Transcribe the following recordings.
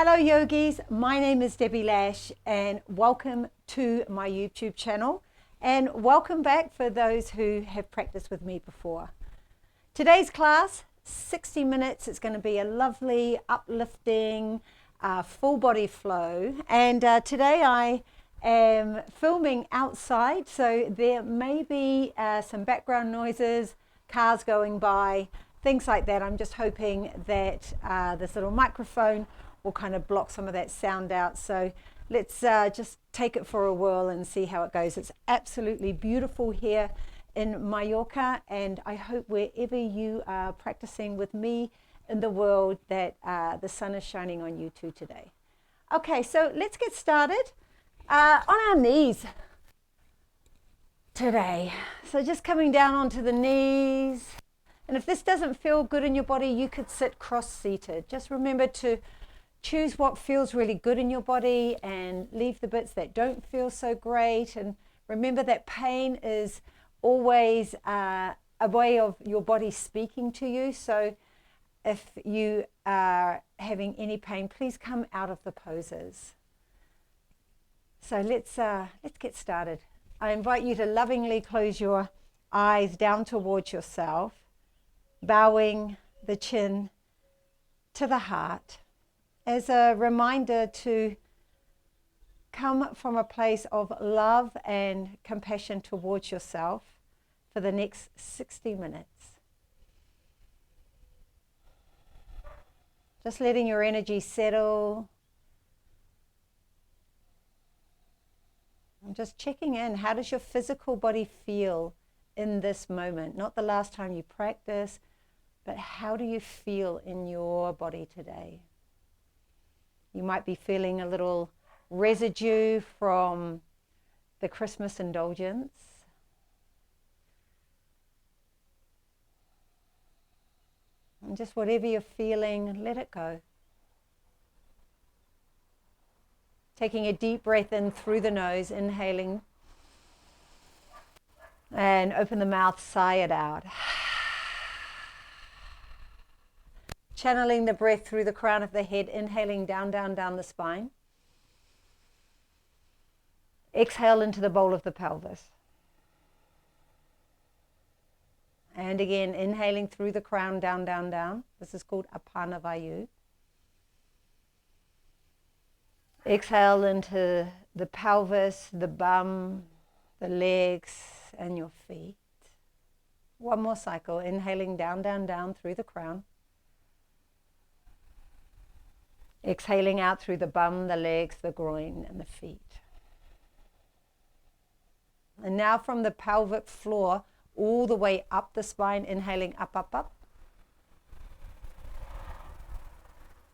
Hello yogis, my name is Debbie Lash and welcome to my YouTube channel and welcome back for those who have practiced with me before. Today's class, 60 minutes, it's going to be a lovely, uplifting, full body flow, and today I am filming outside, so there may be some background noises, cars going by, things like that. I'm just hoping that this little microphone will kind of block some of that sound out. So let's just take it for a whirl and see how it goes. It's absolutely beautiful here in Mallorca, and I hope wherever you are practicing with me in the world that the sun is shining on you too today. Okay, so let's get started on our knees today. So just coming down onto the knees. And if this doesn't feel good in your body, you could sit cross-seated. Just remember to choose what feels really good in your body and leave the bits that don't feel so great. And remember that pain is always a way of your body speaking to you. So if you are having any pain, please come out of the poses. So let's get started. I invite you to lovingly close your eyes down towards yourself, bowing the chin to the heart, as a reminder to come from a place of love and compassion towards yourself for the next 60 minutes. Just letting your energy settle. I'm just checking in. How does your physical body feel in this moment? Not the last time you practiced, but how do you feel in your body today? You might be feeling a little residue from the Christmas indulgence. And just whatever you're feeling, let it go. Taking a deep breath in through the nose, inhaling. And open the mouth, sigh it out. Channeling the breath through the crown of the head, inhaling down, down, down the spine. Exhale into the bowl of the pelvis. And again, inhaling through the crown, down, down, down. This is called Apana Vayu. Exhale into the pelvis, the bum, the legs, and your feet. One more cycle, inhaling down, down, down through the crown. Exhaling out through the bum, the legs, the groin, and the feet. And now from the pelvic floor, all the way up the spine, inhaling up, up, up.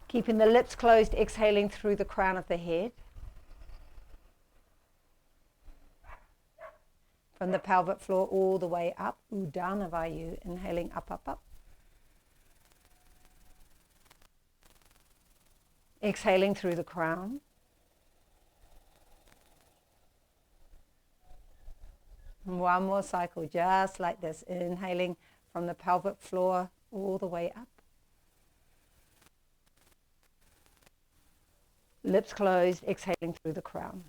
Keeping the lips closed, exhaling through the crown of the head. From the pelvic floor, all the way up, Udana Vayu, inhaling up, up, up. Exhaling through the crown. And one more cycle, just like this. Inhaling from the pelvic floor all the way up. Lips closed, exhaling through the crown.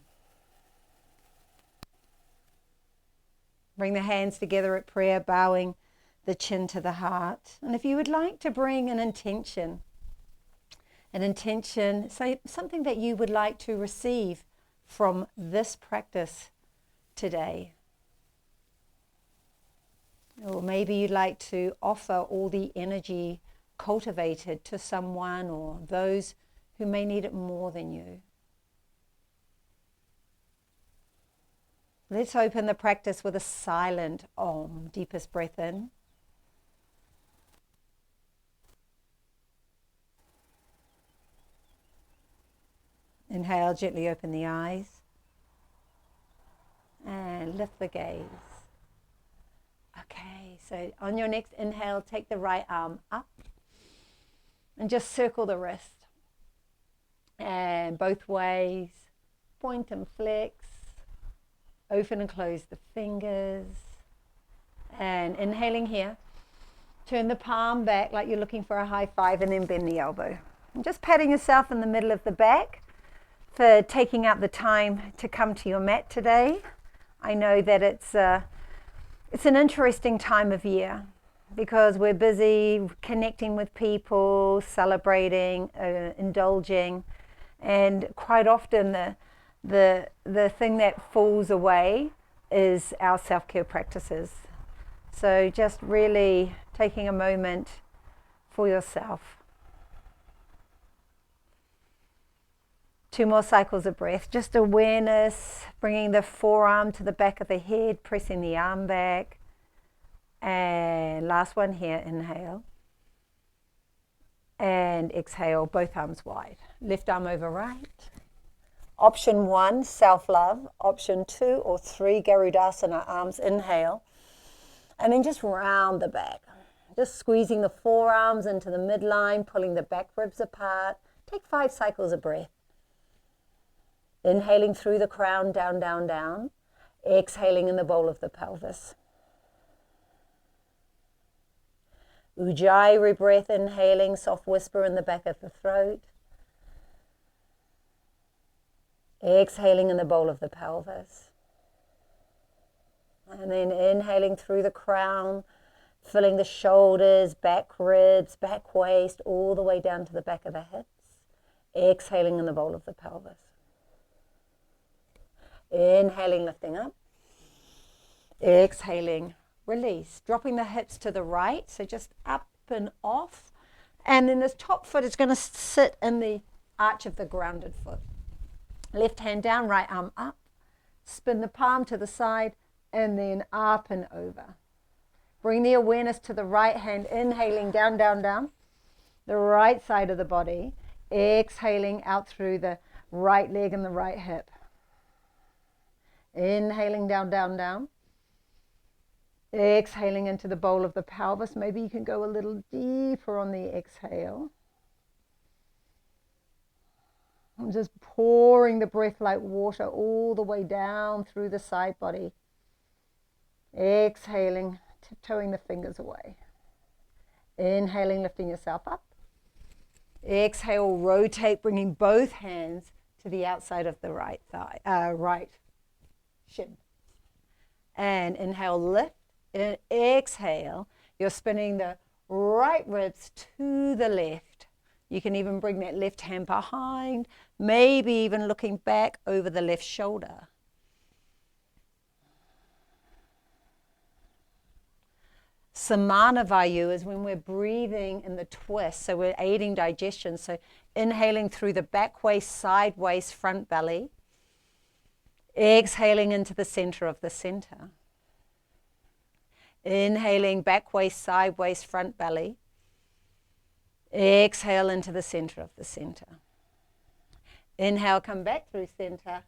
Bring the hands together at prayer, bowing the chin to the heart. And if you would like to bring an intention, say something that you would like to receive from this practice today. Or maybe you'd like to offer all the energy cultivated to someone or those who may need it more than you. Let's open the practice with a silent Om. Deepest breath in. Inhale, gently open the eyes and lift the gaze. Okay, so on your next inhale, take the right arm up and just circle the wrist. And both ways, point and flex, open and close the fingers. And inhaling here, turn the palm back like you're looking for a high five and then bend the elbow. And just patting yourself in the middle of the back for taking out the time to come to your mat today. I know that it's an interesting time of year because we're busy connecting with people, celebrating, indulging, and quite often the thing that falls away is our self-care practices. So just really taking a moment for yourself. 2 more cycles of breath, just awareness, bringing the forearm to the back of the head, pressing the arm back. And last one here, inhale. And exhale, both arms wide. Left arm over right. Option 1, self-love. Option 2 or 3, Garudasana, arms, inhale. And then just round the back. Just squeezing the forearms into the midline, pulling the back ribs apart. Take 5 cycles of breath. Inhaling through the crown, down, down, down. Exhaling in the bowl of the pelvis. Ujjayi breath, inhaling, soft whisper in the back of the throat. Exhaling in the bowl of the pelvis. And then inhaling through the crown, filling the shoulders, back ribs, back waist, all the way down to the back of the hips. Exhaling in the bowl of the pelvis. Inhaling, lifting up. Exhaling, release. Dropping the hips to the right, so just up and off. And then this top foot is going to sit in the arch of the grounded foot. Left hand down, right arm up. Spin the palm to the side and then up and over. Bring the awareness to the right hand, inhaling down, down, down. The right side of the body. Exhaling out through the right leg and the right hip. Inhaling down, down, down. Exhaling into the bowl of the pelvis. Maybe you can go a little deeper on the exhale. I'm just pouring the breath like water all the way down through the side body. Exhaling, tiptoeing the fingers away. Inhaling, lifting yourself up. Exhale, rotate, bringing both hands to the outside of the right thigh, right shin. And inhale, lift. And exhale, you're spinning the right ribs to the left. You can even bring that left hand behind, maybe even looking back over the left shoulder. Samana Vayu is when we're breathing in the twist, so we're aiding digestion. So inhaling through the back waist, side waist, front belly. Exhaling into the center of the center. Inhaling back waist, side waist, front belly. Exhale into the center of the center. Inhale, come back through center.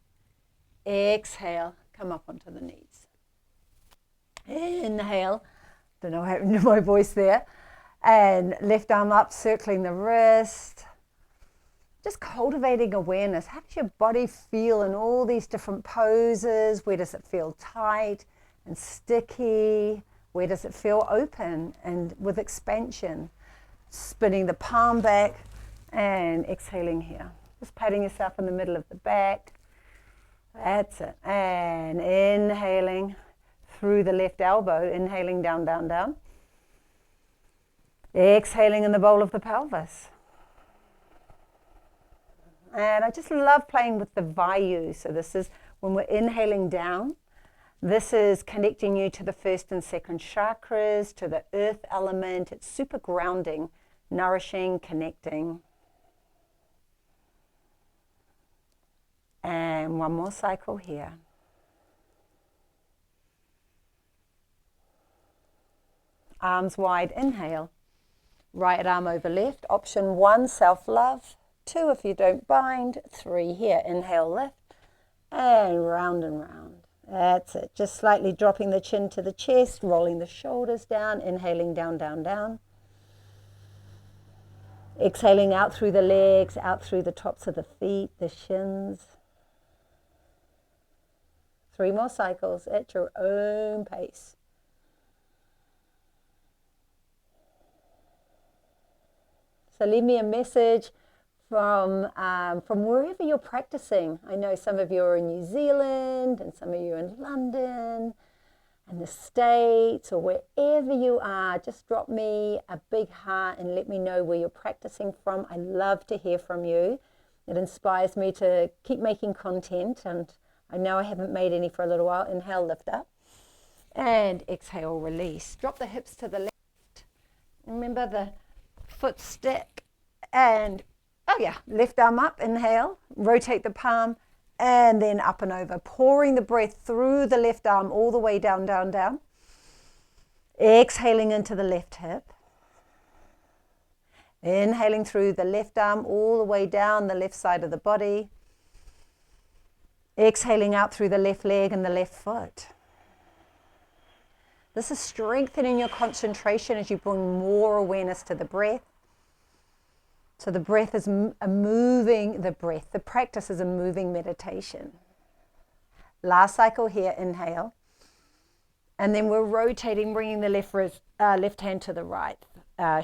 Exhale, come up onto the knees. Inhale, don't know what happened to my voice there. And left arm up, circling the wrist. Just cultivating awareness. How does your body feel in all these different poses? Where does it feel tight and sticky? Where does it feel open and with expansion? Spinning the palm back and exhaling here. Just patting yourself in the middle of the back. That's it. And inhaling through the left elbow. Inhaling down, down, down. Exhaling in the bowl of the pelvis. And I just love playing with the Vayu. So this is when we're inhaling down. This is connecting you to the first and second chakras, to the earth element. It's super grounding, nourishing, connecting. And one more cycle here. Arms wide, inhale. Right arm over left. Option 1, self-love. 2, if you don't bind. 3 here. Inhale, lift. And round and round. That's it. Just slightly dropping the chin to the chest, rolling the shoulders down, inhaling down, down, down. Exhaling out through the legs, out through the tops of the feet, the shins. 3 more cycles at your own pace. So leave me a message from wherever you're practicing. I know some of you are in New Zealand and some of you are in London and the States, or wherever you are. Just drop me a big heart and let me know where you're practicing from. I love to hear from you. It inspires me to keep making content, and I know I haven't made any for a little while. Inhale, lift up, and exhale, release. Drop the hips to the left. Remember the foot stick, and left arm up, inhale, rotate the palm, and then up and over, pouring the breath through the left arm all the way down, down, down. Exhaling into the left hip. Inhaling through the left arm all the way down the left side of the body. Exhaling out through the left leg and the left foot. This is strengthening your concentration as you bring more awareness to the breath. So the breath is the practice is a moving meditation. Last cycle here, inhale. And then we're rotating, bringing the left hand to the right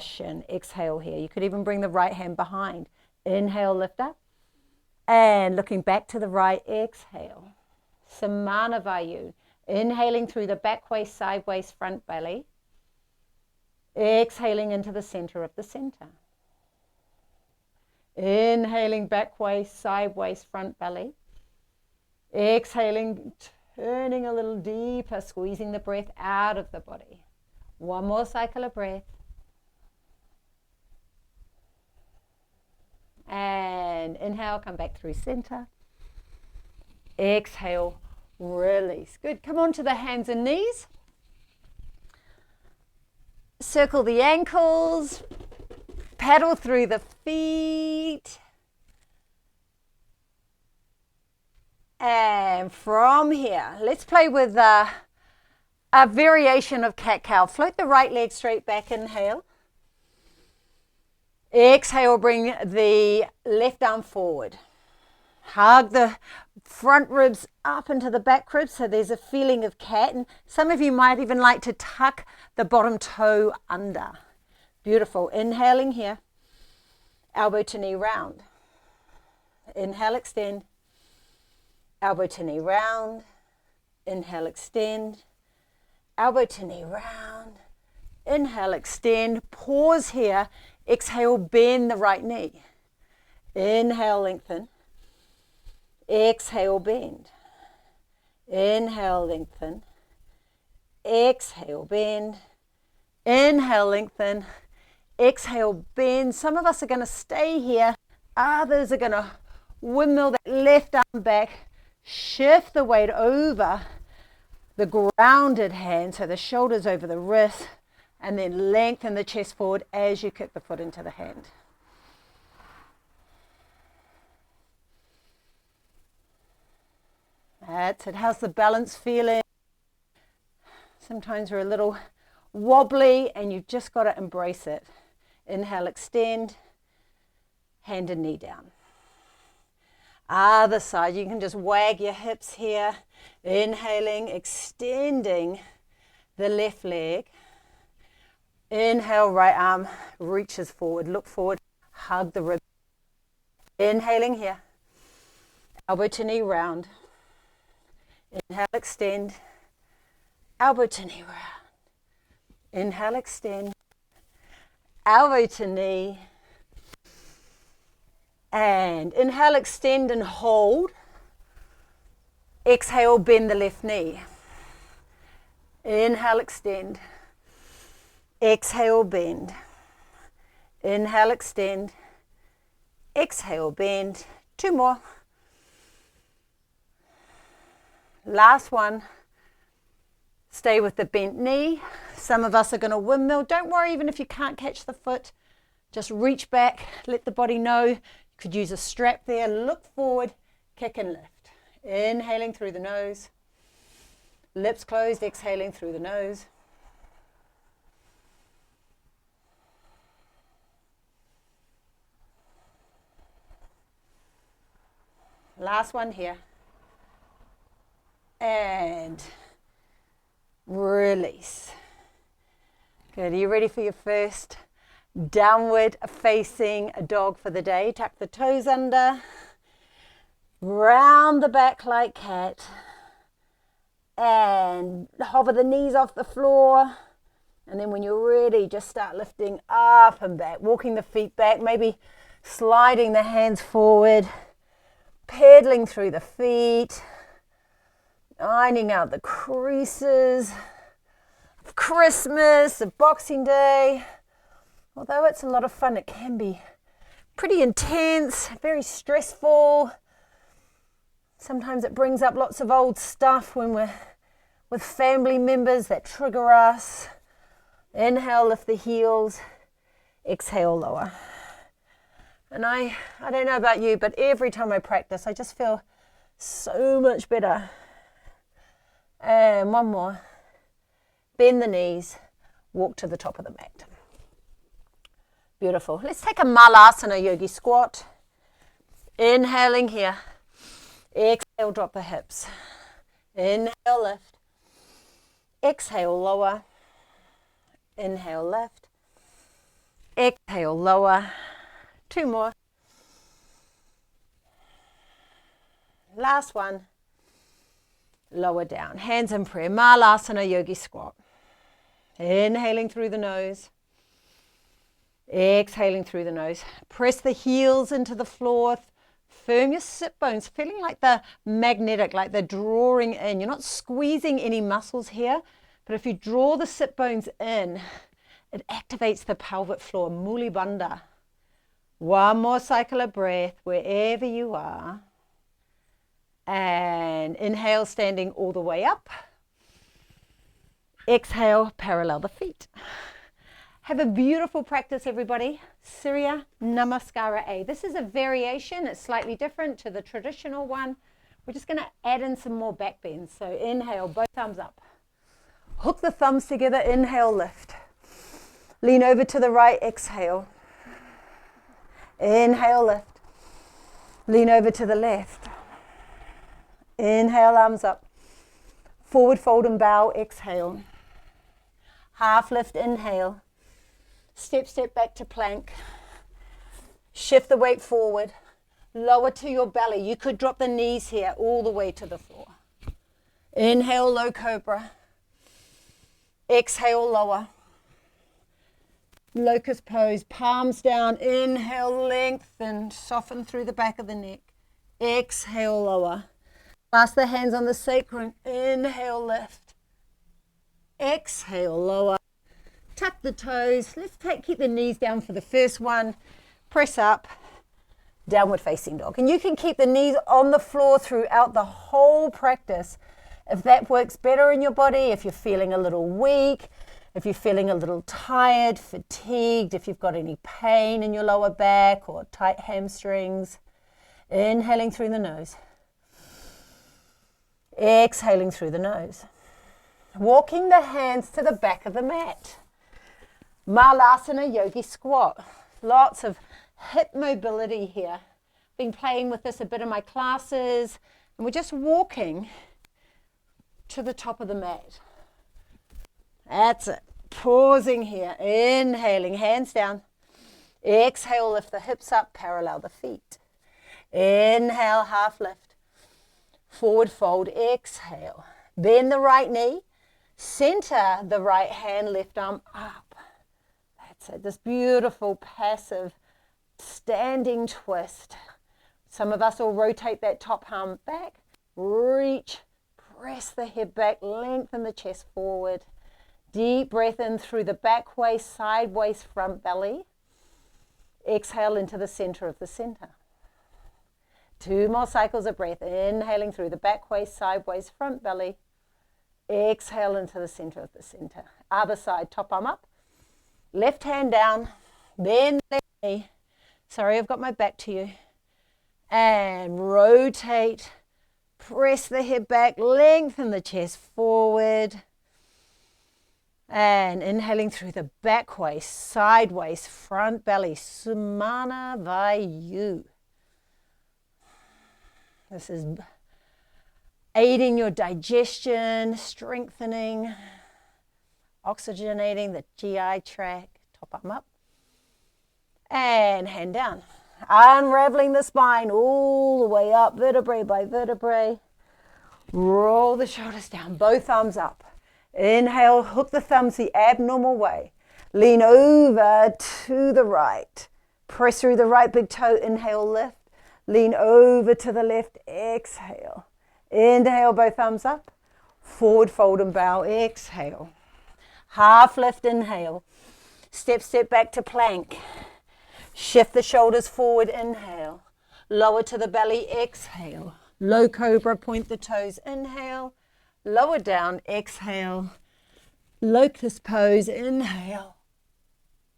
shin. Exhale here. You could even bring the right hand behind. Inhale, lift up. And looking back to the right, exhale. Samana Vayu. Inhaling through the back waist, side waist, front belly. Exhaling into the center of the center. Inhaling back waist, side waist, front belly. Exhaling, turning a little deeper, squeezing the breath out of the body. One more cycle of breath. And inhale, come back through center. Exhale, release. Good. Come on to the hands and knees. Circle the ankles. Paddle through the feet. And from here, let's play with a variation of cat-cow. Float the right leg straight back, inhale. Exhale, bring the left arm forward. Hug the front ribs up into the back ribs so there's a feeling of cat. And some of you might even like to tuck the bottom toe under. Beautiful. Inhaling here. Elbow to knee round. Inhale, extend. Elbow to knee round. Inhale, extend. Elbow to knee round. Inhale, extend. Pause here. Exhale, bend the right knee. Inhale, lengthen. Exhale, bend. Inhale, lengthen. Exhale, bend. Inhale, lengthen. Exhale, bend. Some of us are going to stay here. Others are going to windmill that left arm back. Shift the weight over the grounded hand, so the shoulders over the wrist, and then lengthen the chest forward as you kick the foot into the hand. That's it. How's the balance feeling? Sometimes we're a little wobbly and you've just got to embrace it. Inhale, extend, hand and knee down. Other side, you can just wag your hips here. Inhaling, extending the left leg. Inhale, right arm reaches forward, look forward, hug the ribs. Inhaling here, elbow to knee round. Inhale, extend, elbow to knee round. Inhale, extend, elbow to knee. And inhale, extend and hold. Exhale, bend the left knee. Inhale, extend. Exhale, bend. Inhale, extend. Exhale, bend. Two more. Last one. Stay with the bent knee. Some of us are going to windmill. Don't worry, even if you can't catch the foot. Just reach back, let the body know. You could use a strap there. Look forward, kick and lift. Inhaling through the nose. Lips closed, exhaling through the nose. Last one here. And release. Good. Are you ready for your first Downward facing dog for the day. Tuck the toes under. Round the back like cat. And hover the knees off the floor. And then when you're ready, just start lifting up and back. Walking the feet back. Maybe sliding the hands forward. Pedaling through the feet. Ironing out the creases of Christmas, of Boxing Day. Although it's a lot of fun, it can be pretty intense, very stressful. Sometimes it brings up lots of old stuff when we're with family members that trigger us. Inhale, lift the heels. Exhale, lower. And I don't know about you, but every time I practice, I just feel so much better. And one more. Bend the knees. Walk to the top of the mat. Beautiful. Let's take a malasana yogi squat. Inhaling here. Exhale, drop the hips. Inhale, lift. Exhale, lower. Inhale, lift. Exhale, lower. Two more. Last one. Lower down. Hands in prayer. Malasana yogi squat. Inhaling through the nose. Exhaling through the nose. Press the heels into the floor. Firm your sit bones, feeling like they're magnetic, like they're drawing in. You're not squeezing any muscles here, but if you draw the sit bones in, it activates the pelvic floor, muli bandha. One more cycle of breath wherever you are. And inhale, standing all the way up. Exhale, parallel the feet. Have a beautiful practice, everybody. Surya Namaskara A. This is a variation. It's slightly different to the traditional one. We're just going to add in some more back bends. So inhale, both thumbs up. Hook the thumbs together. Inhale, lift. Lean over to the right. Exhale. Inhale, lift. Lean over to the left. Inhale, arms up. Forward fold and bow. Exhale. Half lift. Inhale. Step, step back to plank. Shift the weight forward. Lower to your belly. You could drop the knees here all the way to the floor. Inhale, low cobra. Exhale, lower. Locust pose, palms down. Inhale, lengthen, soften through the back of the neck. Exhale, lower. Clasp the hands on the sacrum. Inhale, lift. Exhale, lower. Tuck the toes. Let's keep the knees down for the first one. Press up. Downward facing dog. And you can keep the knees on the floor throughout the whole practice. If that works better in your body, if you're feeling a little weak, if you're feeling a little tired, fatigued, if you've got any pain in your lower back or tight hamstrings. Inhaling through the nose. Exhaling through the nose. Walking the hands to the back of the mat. Malasana yogi squat. Lots of hip mobility here. Been playing with this a bit in my classes. And we're just walking to the top of the mat. That's it. Pausing here. Inhaling, hands down. Exhale, lift the hips up, parallel the feet. Inhale, half lift. Forward fold, exhale. Bend the right knee. Center the right hand, left arm up. That's it. This beautiful passive standing twist. Some of us will rotate that top arm back. Reach, press the head back, lengthen the chest forward. Deep breath in through the back waist, side waist, front belly. Exhale into the center of the center. Two more cycles of breath. Inhaling through the back waist, side waist, front belly. Exhale into the center of the center. Other side, top arm up. Left hand down. Bend the left knee. Sorry, I've got my back to you. And rotate. Press the head back. Lengthen the chest forward. And inhaling through the back waist, side waist, front belly. Sumana Vayu. This is aiding your digestion, strengthening, oxygenating the GI tract. Top arm up. And hand down. Unraveling the spine all the way up, vertebrae by vertebrae. Roll the shoulders down, both arms up. Inhale, hook the thumbs the abnormal way. Lean over to the right. Press through the right big toe, inhale, lift. Lean over to the left, exhale. Inhale, both arms up. Forward fold and bow, exhale. Half lift, inhale. Step, step back to plank. Shift the shoulders forward, inhale. Lower to the belly, exhale. Low cobra, point the toes, inhale. Lower down, exhale. Locust pose, inhale.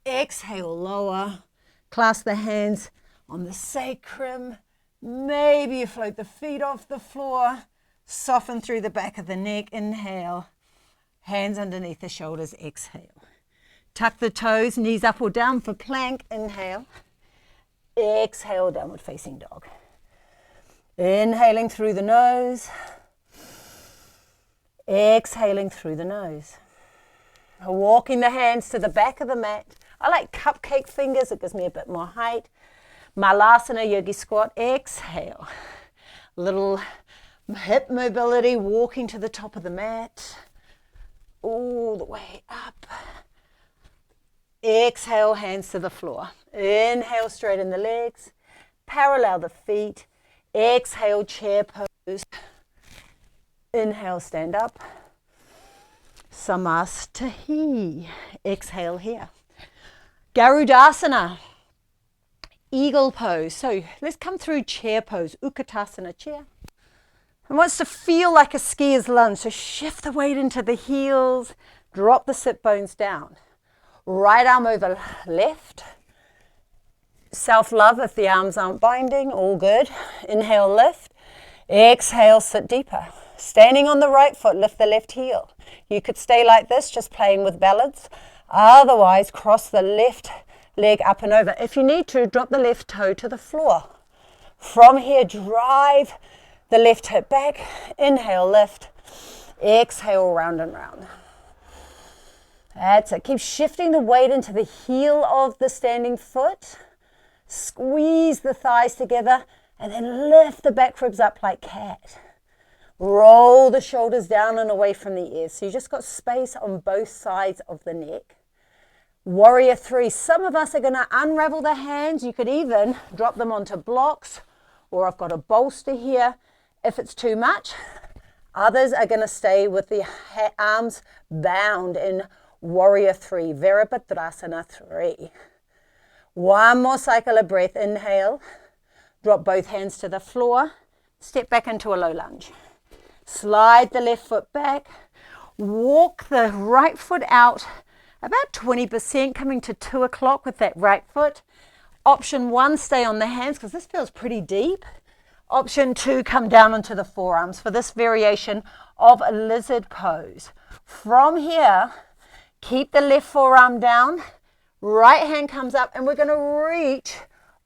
Exhale, lower. Clasp the hands on the sacrum. Maybe you float the feet off the floor. Soften through the back of the neck, inhale. Hands underneath the shoulders, exhale. Tuck the toes, knees up or down for plank, inhale. Exhale, downward facing dog. Inhaling through the nose. Exhaling through the nose. Walking the hands to the back of the mat. I like cupcake fingers, it gives me a bit more height. Malasana yogi squat, exhale. Little hip mobility, walking to the top of the mat. All the way up. Exhale, hands to the floor. Inhale, straighten the legs. Parallel the feet. Exhale, chair pose. Inhale, stand up. Samastahi. Exhale here. Garudasana. Eagle pose. So let's come through chair pose. Utkatasana, chair. And wants to feel like a skier's lunge. So shift the weight into the heels. Drop the sit bones down. Right arm over left. Self-love if the arms aren't binding. All good. Inhale, lift. Exhale, sit deeper. Standing on the right foot, lift the left heel. You could stay like this, just playing with balance. Otherwise, cross the left leg up and over. If you need to, drop the left toe to the floor. From here, drive the left hip back. Inhale, lift. Exhale, round and round. That's it. Keep shifting the weight into the heel of the standing foot. Squeeze the thighs together and then lift the back ribs up like cat. Roll the shoulders down and away from the ears. So you just got space on both sides of the neck. Warrior three. Some of us are going to unravel the hands. You could even drop them onto blocks, or I've got a bolster here if it's too much. Others are going to stay with the arms bound in warrior three, Virabhadrasana 3. One more cycle of breath. Inhale. Drop both hands to the floor. Step back into a low lunge. Slide the left foot back. Walk the right foot out about 20%, coming to 2 o'clock with that right foot. Option 1, stay on the hands because this feels pretty deep. Option 2, come down onto the forearms for this variation of a lizard pose. From here, keep the left forearm down. Right hand comes up and we're going to reach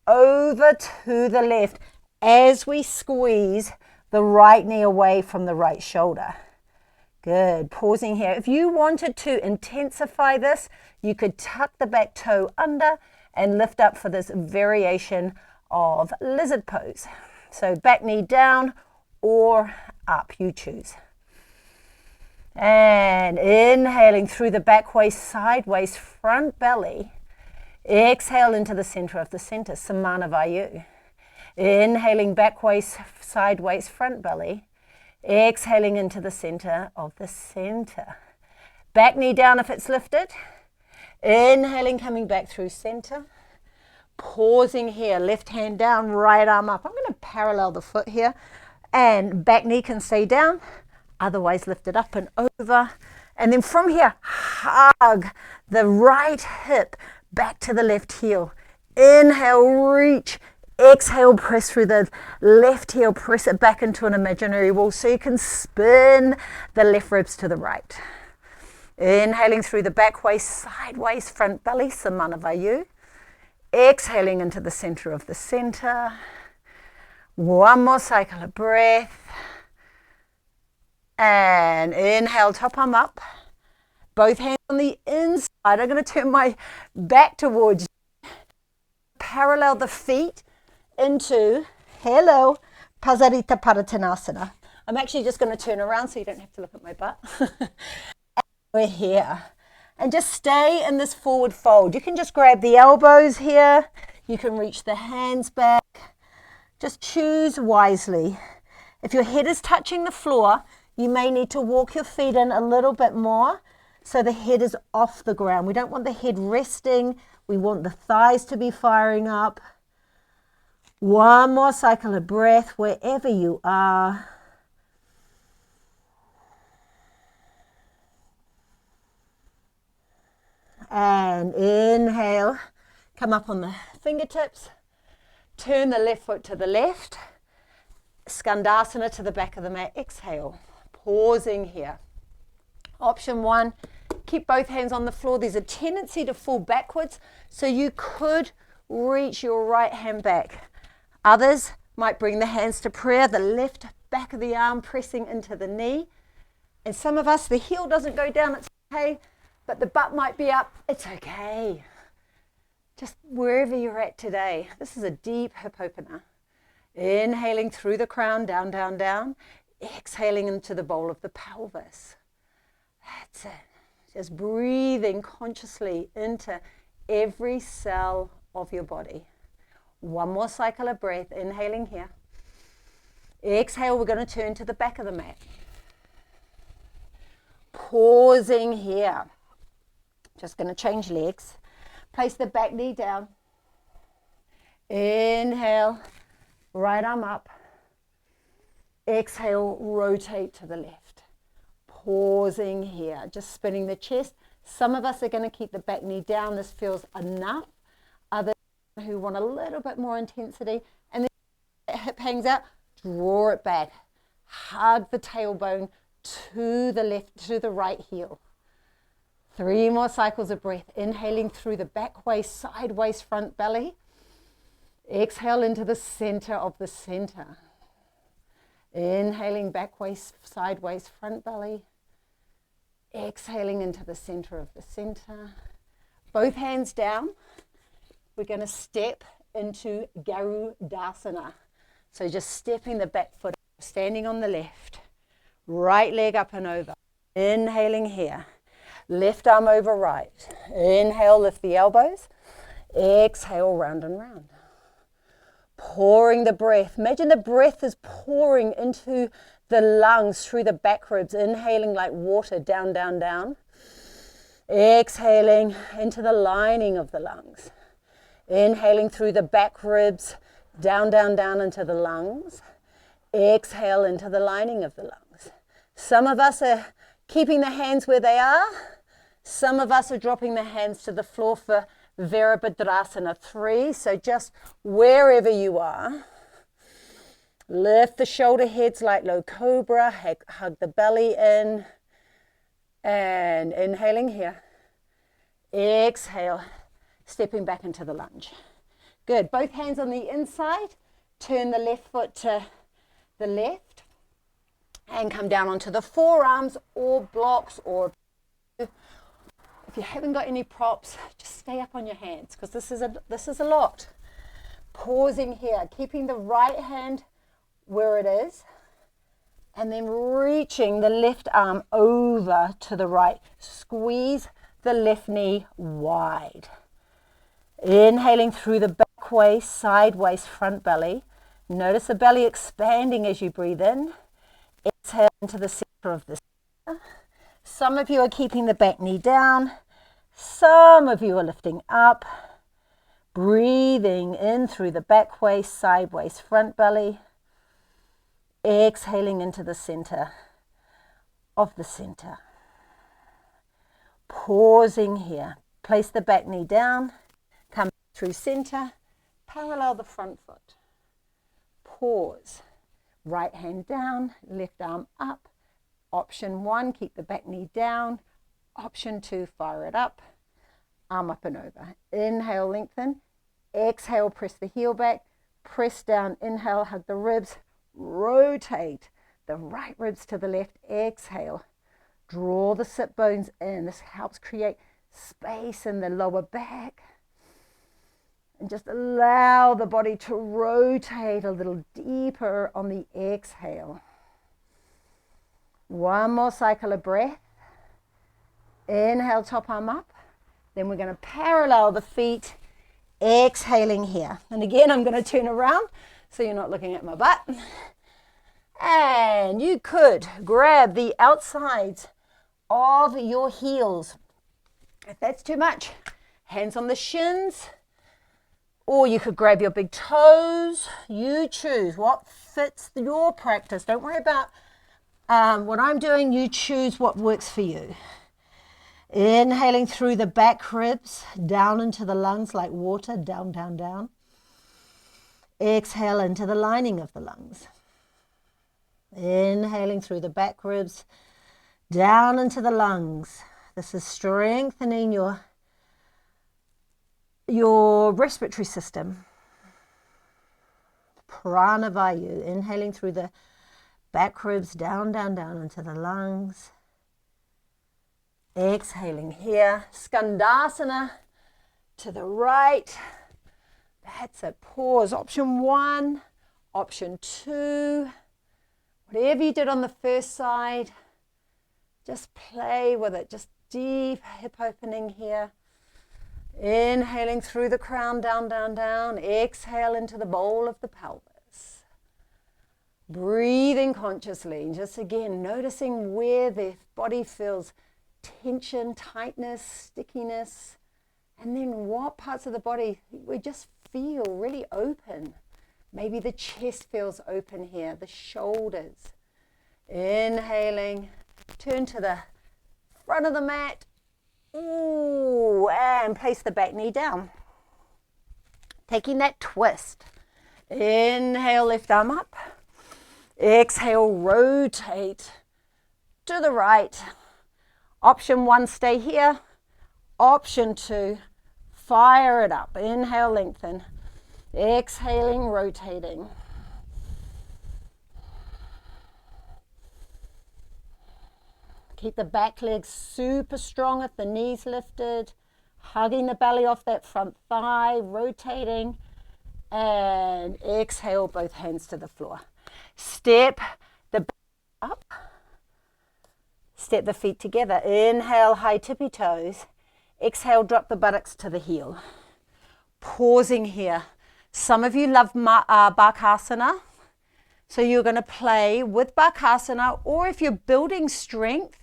over to the left as we squeeze the right knee away from the right shoulder. Good. Pausing here. If you wanted to intensify this, you could tuck the back toe under and lift up for this variation of lizard pose. So back knee down or up, you choose. And inhaling through the back waist, sideways, front belly. Exhale into the center of the center, Samana Vayu. Inhaling back waist, sideways, front belly. Exhaling into the center of the center. Back knee down if it's lifted. Inhaling, coming back through center. Pausing here, left hand down, right arm up. I'm going to parallel the foot here. And back knee can stay down. Otherwise lift it up and over. And then from here, hug the right hip back to the left heel. Inhale, reach. Exhale, press through the left heel, press it back into an imaginary wall so you can spin the left ribs to the right. Inhaling through the back waist, sideways, front belly, Samana Vayu. Exhaling into the center of the center. One more cycle of breath. And inhale, top arm up. Both hands on the inside. I'm going to turn my back towards you. parallel the feet into, hello, Pasarita Paratanasana. I'm actually just going to turn around so you don't have to look at my butt. We're here. And just stay in this forward fold. You can just grab the elbows here. You can reach the hands back. Just choose wisely. If your head is touching the floor, you may need to walk your feet in a little bit more so the head is off the ground. We don't want the head resting. We want the thighs to be firing up. One more cycle of breath wherever you are. And inhale, come up on the fingertips, turn the left foot to the left, Skandasana to the back of the mat, exhale, pausing here. Option one, keep both hands on the floor. There's a tendency to fall backwards, so you could reach your right hand back. Others might bring the hands to prayer, the left back of the arm pressing into the knee. And some of us, the heel doesn't go down, it's okay. But the butt might be up, it's okay. Just wherever you're at today. This is a deep hip opener. Inhaling through the crown, down, down, down. Exhaling into the bowl of the pelvis. That's it. Just breathing consciously into every cell of your body. One more cycle of breath, inhaling here. Exhale, we're going to turn to the back of the mat. Pausing here. Just going to change legs. Place the back knee down. Inhale, right arm up. Exhale, rotate to the left. Pausing here, just spinning the chest. Some of us are going to keep the back knee down. This feels enough. Others who want a little bit more intensity. And then the hip hangs out, draw it back. Hug the tailbone to the left, to the right heel. 3 more cycles of breath. Inhaling through the back waist, sideways, front belly. Exhale into the center of the center. Inhaling back waist, sideways, front belly. Exhaling into the center of the center. Both hands down. We're going to step into Garudasana. So just stepping the back foot, standing on the left. Right leg up and over. Inhaling here. Left arm over right. Inhale, lift the elbows. Exhale, round and round. Pouring the breath. Imagine the breath is pouring into the lungs through the back ribs. Inhaling like water, down, down, down. Exhaling into the lining of the lungs. Inhaling through the back ribs, down, down, down into the lungs. Exhale into the lining of the lungs. Some of us are keeping the hands where they are. Some of us are dropping the hands to the floor for Virabhadrasana 3. So just wherever you are, lift the shoulder heads like low cobra, hug the belly in, and inhaling here. Exhale, stepping back into the lunge. Good, both hands on the inside, turn the left foot to the left, and come down onto the forearms or blocks, or if you haven't got any props, just stay up on your hands because this is a lot. Pausing here, keeping the right hand where it is, and then reaching the left arm over to the right. Squeeze the left knee wide. Inhaling through the back waist, side waist, front belly. Notice the belly expanding as you breathe in. Exhale into the center of the center. Some of you are keeping the back knee down. Some of you are lifting up. Breathing in through the back waist, side waist, front belly. Exhaling into the center of the center. Pausing here. Place the back knee down. Come through center. Parallel the front foot. Pause. Right hand down, left arm up. Option 1, keep the back knee down. Option 2, fire it up. Arm up and over. Inhale, lengthen. Exhale, press the heel back. Press down, inhale, hug the ribs. Rotate the right ribs to the left. Exhale. Draw the sit bones in. This helps create space in the lower back. And just allow the body to rotate a little deeper on the exhale. One more cycle of breath. Inhale, top arm up. Then we're going to parallel the feet, exhaling here. And again, I'm going to turn around so you're not looking at my butt. And you could grab the outsides of your heels. If that's too much, hands on the shins. Or you could grab your big toes. You choose what fits your practice. Don't worry about what I'm doing. You choose what works for you. Inhaling through the back ribs, down into the lungs like water, down, down, down. Exhale into the lining of the lungs. Inhaling through the back ribs, down into the lungs. This is strengthening your respiratory system. Pranavayu, inhaling through the back ribs, down, down, down into the lungs. Exhaling here, Skandasana to the right. That's it, pause. Option 1, option 2. Whatever you did on the first side, just play with it. Just deep hip opening here. Inhaling through the crown, down, down, down. Exhale into the bowl of the pelvis. Breathing consciously. Just again, noticing where the body feels tension, tightness, stickiness. And then what parts of the body we just feel really open. Maybe the chest feels open here, the shoulders. Inhaling, turn to the front of the mat. Ooh, and place the back knee down. Taking that twist. Inhale, left arm up. Exhale, rotate to the right. Option 1, stay here. Option 2, fire it up. Inhale, lengthen. Exhaling, rotating. Keep the back leg super strong if the knees lifted. Hugging the belly off that front thigh, rotating. And exhale, both hands to the floor. Step the back up. Step the feet together. Inhale, high tippy toes. Exhale, drop the buttocks to the heel. Pausing here. Some of you love Bakasana. So you're going to play with Bakasana, or if you're building strength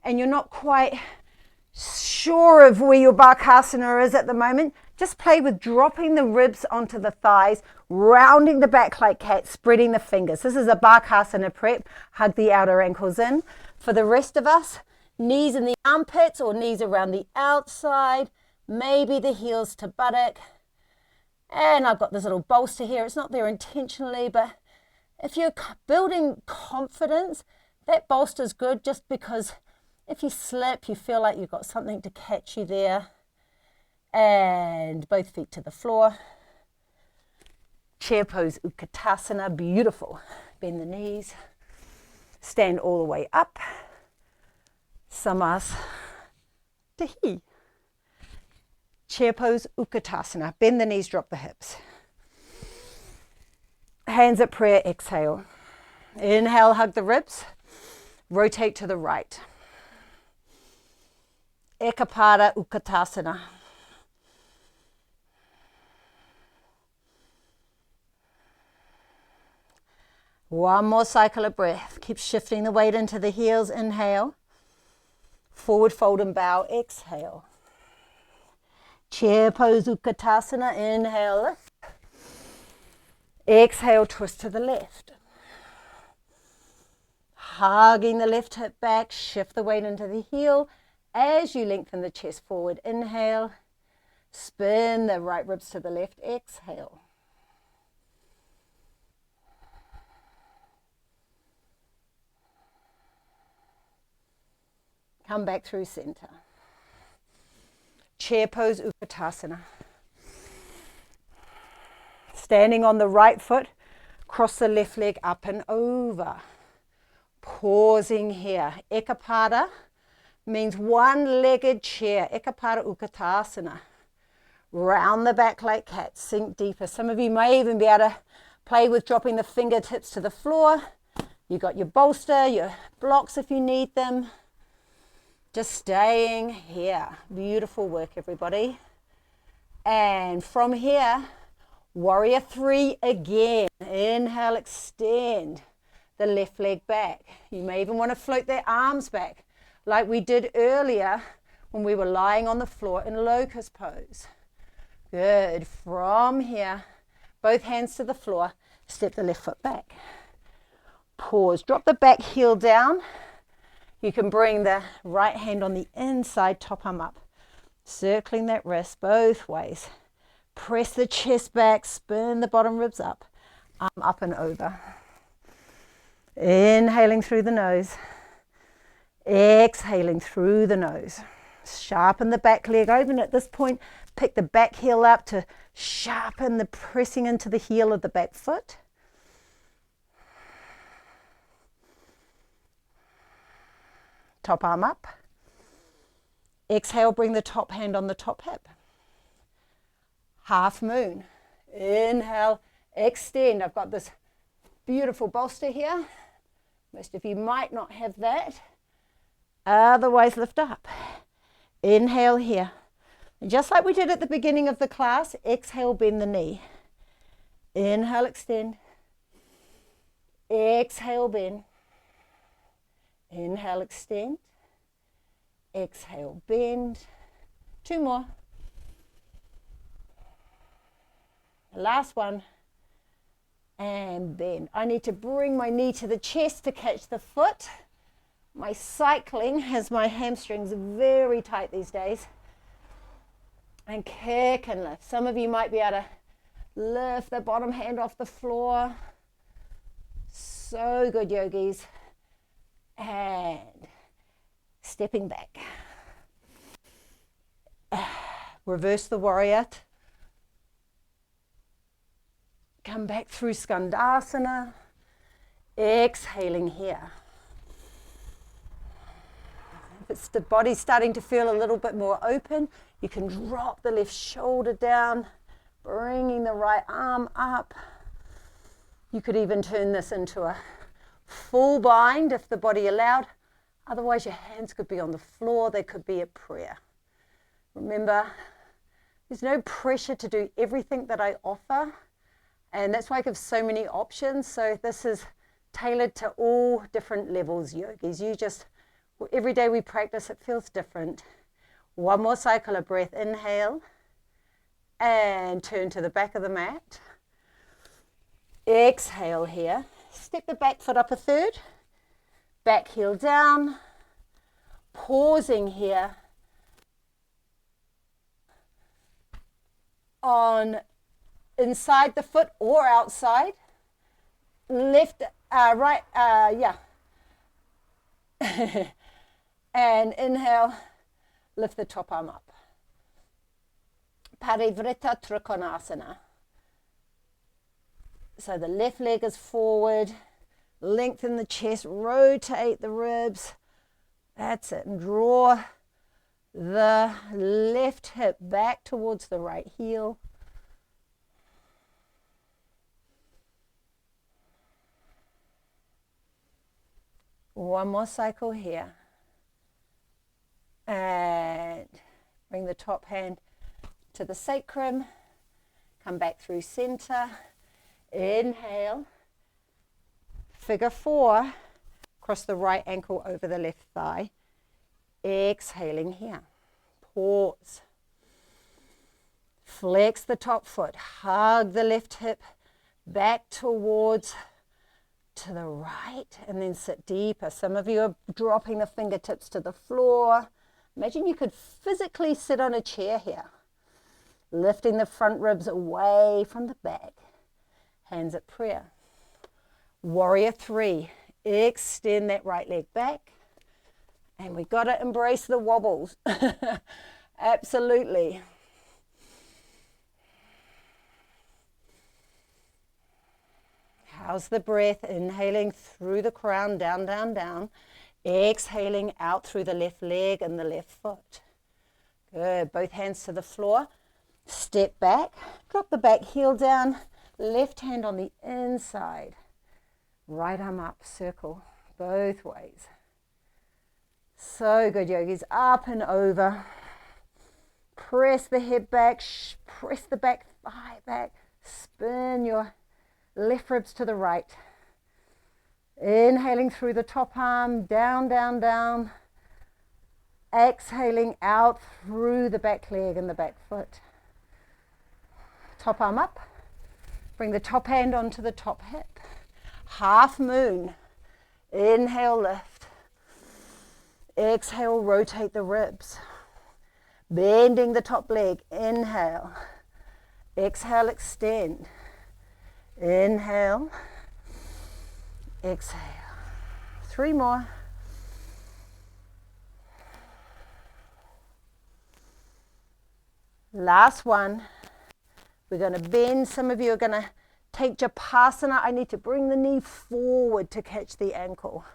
and you're not quite sure of where your Bakasana is at the moment, just play with dropping the ribs onto the thighs, rounding the back like cat, spreading the fingers. This is a Bakasana prep. Hug the outer ankles in. For the rest of us, knees in the armpits or knees around the outside, maybe the heels to buttock. And I've got this little bolster here. It's not there intentionally, but if you're building confidence, that bolster is good just because if you slip, you feel like you've got something to catch you there. And both feet to the floor. Chair pose, Utkatasana, beautiful. Bend the knees. Stand all the way up. Samas Tahi. Chair pose, Utkatasana. Bend the knees, drop the hips. Hands at prayer, exhale. Inhale, hug the ribs. Rotate to the right. Ekapada Utkatasana. One more cycle of breath. Keep shifting the weight into the heels. Inhale. Forward fold and bow. Exhale. Chair pose Utkatasana. Inhale, lift. Exhale, twist to the left. Hugging the left hip back. Shift the weight into the heel as you lengthen the chest forward. Inhale. Spin the right ribs to the left. Exhale. Come back through center. Chair pose Utkatasana. Standing on the right foot, cross the left leg up and over. Pausing here. Ekapada means one-legged chair. Ekapada Utkatasana. Round the back like cat, sink deeper. Some of you may even be able to play with dropping the fingertips to the floor. You got your bolster, your blocks if you need them. Just staying here. Beautiful work, everybody. And from here, warrior 3 again. Inhale, extend the left leg back. You may even want to float their arms back like we did earlier when we were lying on the floor in locust pose. Good. From here, both hands to the floor, step the left foot back. Pause. Drop the back heel down. You can bring the right hand on the inside, top arm up. Circling that wrist both ways. Press the chest back, spin the bottom ribs up. Arm up and over. Inhaling through the nose. Exhaling through the nose. Sharpen the back leg open. At this point, pick the back heel up to sharpen the pressing into the heel of the back foot. Top arm up. Exhale, bring the top hand on the top hip. Half moon. Inhale, extend. I've got this beautiful bolster here. Most of you might not have that. Otherwise, lift up. Inhale here. And just like we did at the beginning of the class, exhale, bend the knee. Inhale, extend. Exhale, bend. Inhale, extend. Exhale, bend. 2 more. The last one. And bend. I need to bring my knee to the chest to catch the foot. My cycling has my hamstrings very tight these days. And kick and lift. Some of you might be able to lift the bottom hand off the floor. So good, yogis. And stepping back. Reverse the warrior. Come back through Skandasana. Exhaling here. If the body's starting to feel a little bit more open, you can drop the left shoulder down, bringing the right arm up. You could even turn this into a full bind if the body allowed. Otherwise, your hands could be on the floor. They could be a prayer. Remember, there's no pressure to do everything that I offer. And that's why I give so many options. So this is tailored to all different levels, yogis. You just, every day we practice, it feels different. One more cycle of breath. Inhale. And turn to the back of the mat. Exhale here. Step the back foot up a third. Back heel down. Pausing here on inside the foot or outside. Left, right, yeah. And inhale, lift the top arm up. Parivrita Trikonasana. So the left leg is forward, lengthen the chest, rotate the ribs. That's it. And draw the left hip back towards the right heel. One more cycle here. And bring the top hand to the sacrum. Come back through center. Inhale. Figure 4. Cross the right ankle over the left thigh. Exhaling here. Pause. Flex the top foot. Hug the left hip back towards to the right, and then sit deeper. Some of you are dropping the fingertips to the floor. Imagine you could physically sit on a chair here. Lifting the front ribs away from the back. Hands at prayer. Warrior 3. Extend that right leg back. And we've got to embrace the wobbles. Absolutely. How's the breath? Inhaling through the crown, down, down, down. Exhaling out through the left leg and the left foot. Good. Both hands to the floor. Step back, drop the back heel down, left hand on the inside, right arm up, circle both ways. So good, yogis. Up and over. Press the head back, press the back thigh back, spin your left ribs to the right. Inhaling through the top arm, down, down, down. Exhaling out through the back leg and the back foot. Top arm up. Bring the top hand onto the top hip. Half moon. Inhale, lift. Exhale, rotate the ribs. Bending the top leg. Inhale. Exhale, extend. Inhale. Exhale. 3 more. Last one. We're going to bend. Some of you are going to take Japasana. I need to bring the knee forward to catch the ankle.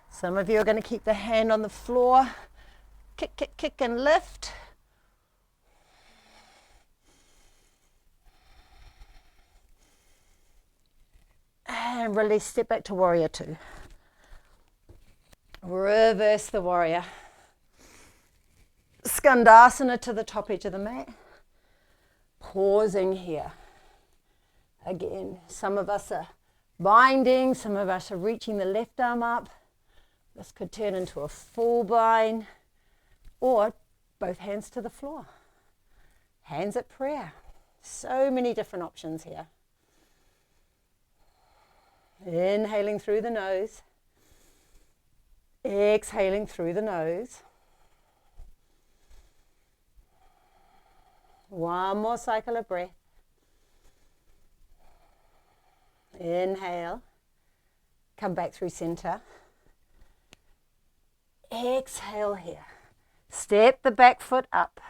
Some of you are going to keep the hand on the floor. Kick, kick, kick, and lift. And release, step back to warrior 2. Reverse the warrior. Skandasana to the top edge of the mat. Pausing here. Again, some of us are binding, some of us are reaching the left arm up. This could turn into a full bind, or both hands to the floor. Hands at prayer. So many different options here. Inhaling through the nose. Exhaling through the nose. One more cycle of breath. Inhale. Come back through center. Exhale here. Step the back foot up.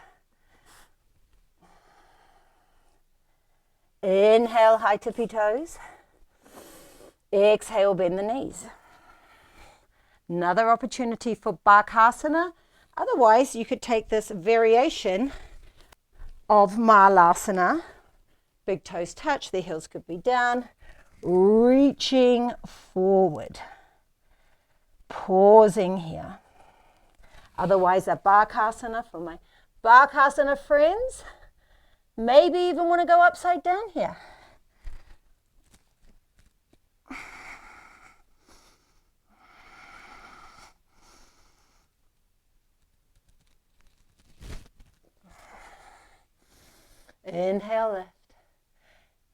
Inhale, high tippy toes. Exhale, bend the knees. Another opportunity for Bakasana. Otherwise, you could take this variation of Malasana. Big toes touch, the heels could be down. Reaching forward. Pausing here. Otherwise, a Bakasana for my Bakasana friends. Maybe even want to go upside down here. Inhale, lift.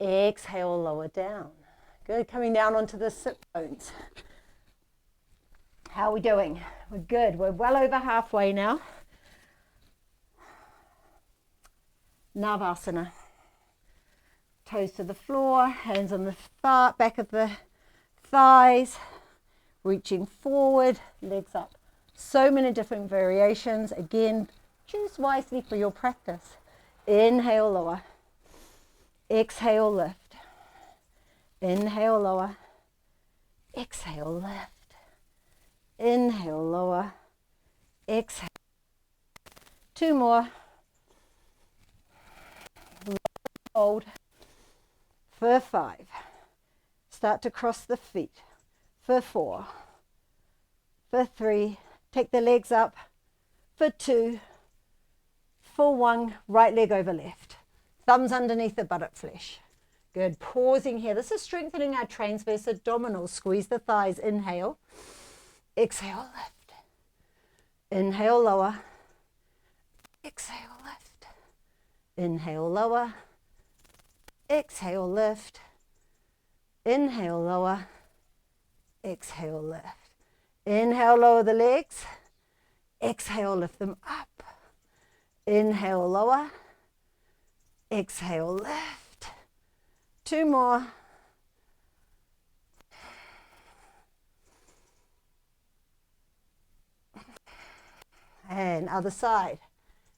Exhale, lower down. Good, coming down onto the sit bones. How are we doing? We're good. We're well over halfway now. Navasana. Toes to the floor, hands on the back of the thighs, reaching forward, legs up. So many different variations. Again, choose wisely for your practice. Inhale, lower. Exhale, lift. Inhale, lower. Exhale, lift. Inhale, lower. Exhale. 2 more. Hold. For 5. Start to cross the feet. For 4. For 3. Take the legs up. For 2. For 1. Right leg over left. Thumbs underneath the buttock flesh. Good. Pausing here. This is strengthening our transverse abdominals. Squeeze the thighs. Inhale. Exhale, lift. Inhale, lower. Exhale, lift. Inhale, lower. Exhale, lift. Inhale, lower. Exhale, lift. Inhale, lower the legs. Exhale, lift them up. Inhale, lower. Exhale, lift. 2 more. And other side.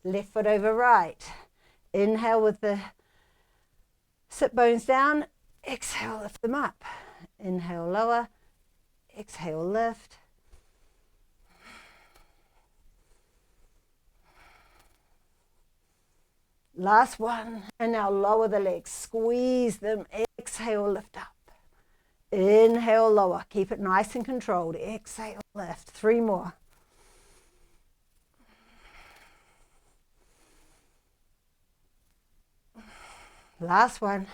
Left foot over right. Inhale with the sit bones down. Exhale, lift them up. Inhale, lower. Exhale, lift. Last one. And now lower the legs. Squeeze them. Exhale, lift up. Inhale, lower. Keep it nice and controlled. Exhale, lift. 3 more. Last one.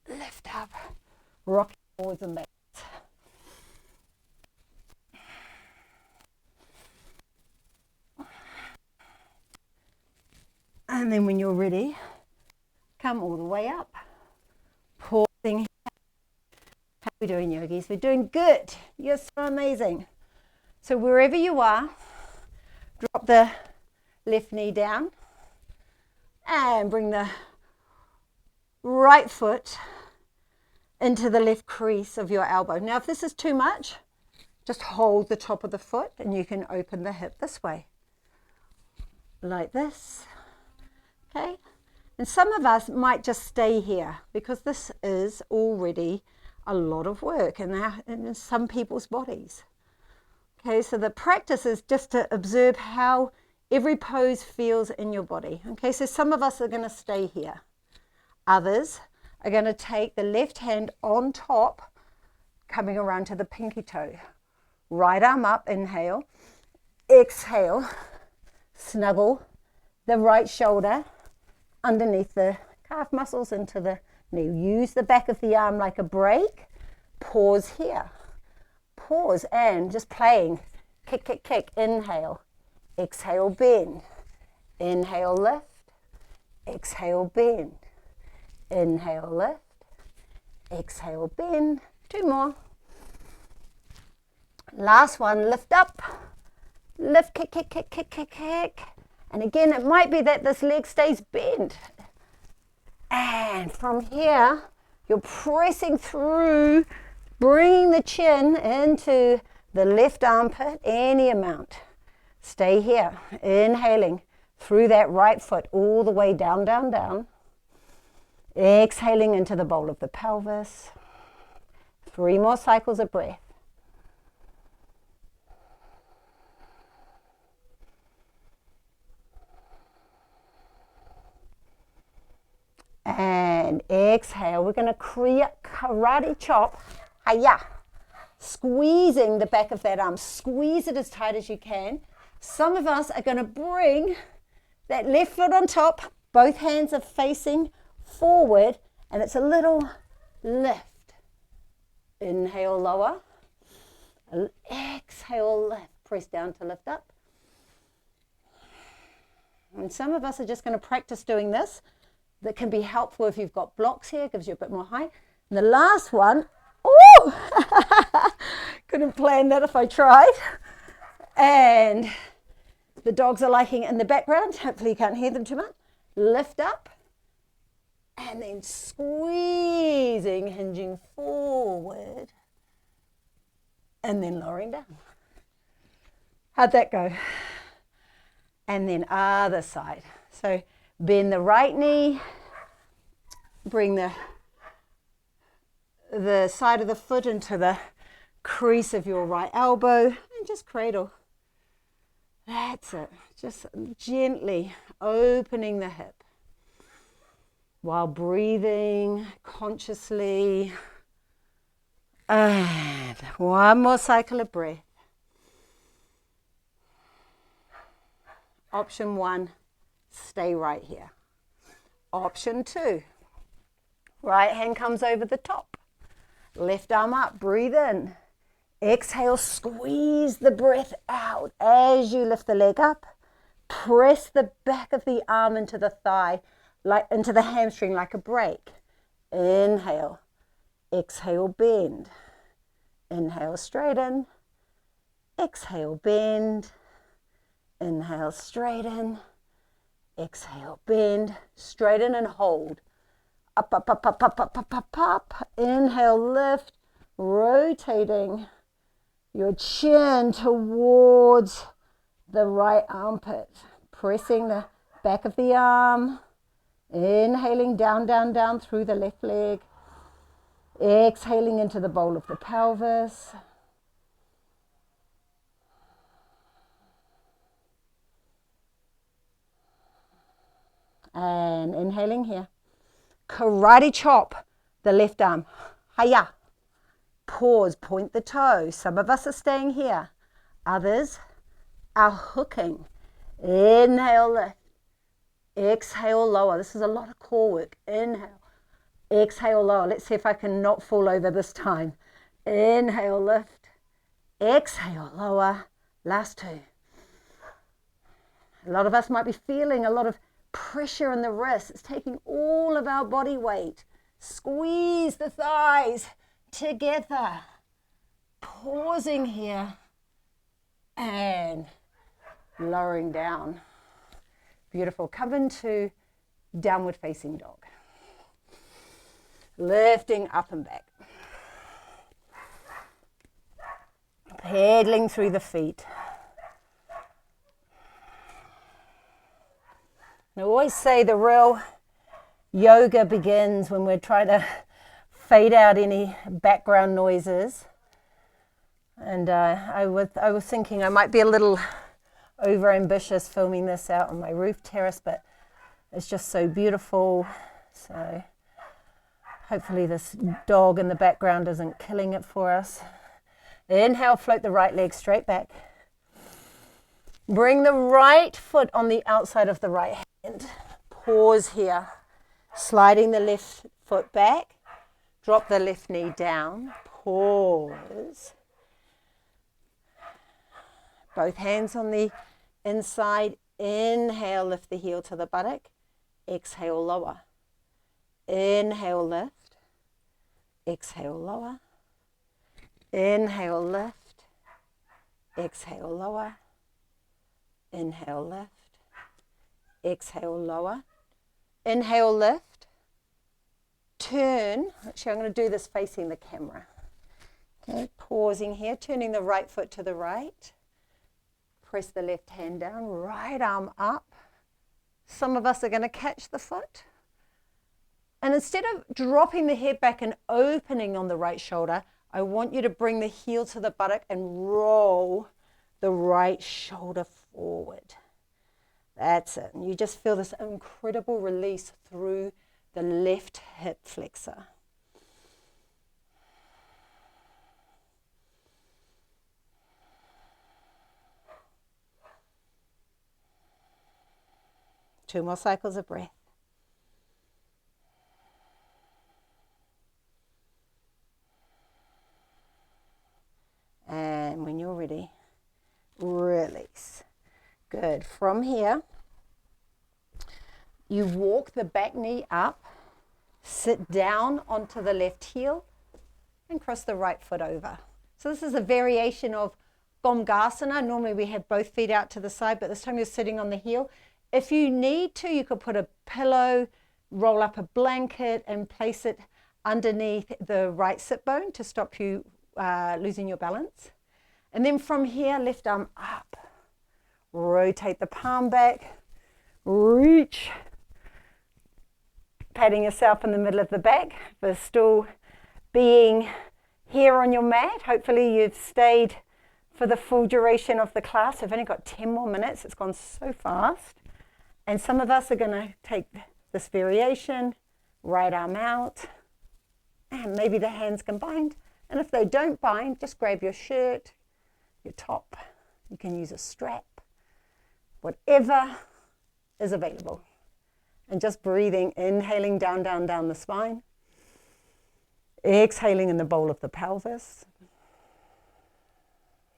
Lift up. Rock forwards and back. And then when you're ready, come all the way up. Pausing. How are we doing, yogis? We're doing good. You're so amazing. So wherever you are, drop the left knee down and bring the right foot into the left crease of your elbow. Now, if this is too much, just hold the top of the foot and you can open the hip this way, like this. Okay? And some of us might just stay here because this is already a lot of work in some people's bodies. Okay, so the practice is just to observe how every pose feels in your body. Okay, so some of us are going to stay here. Others are going to take the left hand on top, coming around to the pinky toe. Right arm up, inhale. Exhale, snuggle the right shoulder underneath the calf muscles into the knee. Use the back of the arm like a brake. Pause here. Pause and just playing. Kick, kick, kick. Inhale. Exhale, bend. Inhale, lift. Exhale, bend. Inhale, lift. Exhale, bend. 2 more. Last one, lift up. Lift, kick, kick, kick, kick, kick, kick. And again, it might be that this leg stays bent. And from here, you're pressing through, bringing the chin into the left armpit, any amount. Stay here, inhaling through that right foot all the way down, down, down. Exhaling into the bowl of the pelvis. 3 more cycles of breath. And exhale. We're going to create karate chop. Hiya. Squeezing the back of that arm. Squeeze it as tight as you can. Some of us are going to bring that left foot on top. Both hands are facing forward. And it's a little lift. Inhale, lower. Exhale, lift. Press down to lift up. And some of us are just going to practice doing this. That can be helpful if you've got blocks here, gives you a bit more height. And the last one, oh, couldn't plan that if I tried. And the dogs are liking it in the background. Hopefully you can't hear them too much. Lift up and then squeezing, hinging forward and then lowering down. How'd that go? And then other side. So bend the right knee, bring the side of the foot into the crease of your right elbow and just cradle. That's it. Just gently opening the hip while breathing consciously. And 1 more cycle of breath. Option 1. Stay right here. Option 2, right hand comes over the top. Left arm up, breathe in. Exhale, squeeze the breath out as you lift the leg up. Press the back of the arm into the thigh, like into the hamstring like a brake. Inhale. Exhale, bend. Inhale, straighten. Exhale, bend. Inhale, straighten. Exhale, bend, straighten and hold. Up, up, up, up, up, up, up, up, up. Inhale, lift, rotating your chin towards the right armpit. Pressing the back of the arm. Inhaling down, down, down through the left leg. Exhaling into the bowl of the pelvis. And inhaling here. Karate chop the left arm. Hiya. Pause, point the toe. Some of us are staying here. Others are hooking. Inhale, lift. Exhale, lower. This is a lot of core work. Inhale. Exhale, lower. Let's see if I can not fall over this time. Inhale, lift. Exhale, lower. Last two. A lot of us might be feeling a lot of pressure in the wrists. It's taking all of our body weight. Squeeze the thighs together. Pausing here and lowering down. Beautiful. Come into downward facing dog. Lifting up and back. Pedaling through the feet. I always say the real yoga begins when we're trying to fade out any background noises. And I was thinking I might be a little over-ambitious filming this out on my roof terrace, but it's just so beautiful. So hopefully this dog in the background isn't killing it for us. Inhale, float the right leg straight back. Bring the right foot on the outside of the right hand. Pause here. Sliding the left foot back. Drop the left knee down. Pause. Both hands on the inside. Inhale, lift the heel to the buttock. Exhale, lower. Inhale, lift. Exhale, lower. Inhale, lift. Exhale, lower. Inhale, lift. Exhale, lower. Inhale, lift. Turn. Actually, I'm going to do this facing the camera. Okay, pausing here, turning the right foot to the right. Press the left hand down, right arm up. Some of us are going to catch the foot. And instead of dropping the head back and opening on the right shoulder, I want you to bring the heel to the buttock and roll the right shoulder forward. That's it. And you just feel this incredible release through the left hip flexor. Two more cycles of breath. And when you're ready, release. Good. From here, you walk the back knee up, sit down onto the left heel, and cross the right foot over. So this is a variation of Gomgasana. Normally we have both feet out to the side, but this time you're sitting on the heel. If you need to, you could put a pillow, roll up a blanket, and place it underneath the right sit bone to stop you losing your balance. And then from here, left arm up. Rotate the palm back. Reach. Patting yourself in the middle of the back for still being here on your mat. Hopefully you've stayed for the full duration of the class. I've only got 10 more minutes. It's gone so fast. And some of us are going to take this variation, right arm out, and maybe the hands can bind. And if they don't bind, just grab your shirt, your top. You can use a strap, whatever is available. And just breathing, inhaling down, down, down the spine. Exhaling in the bowl of the pelvis.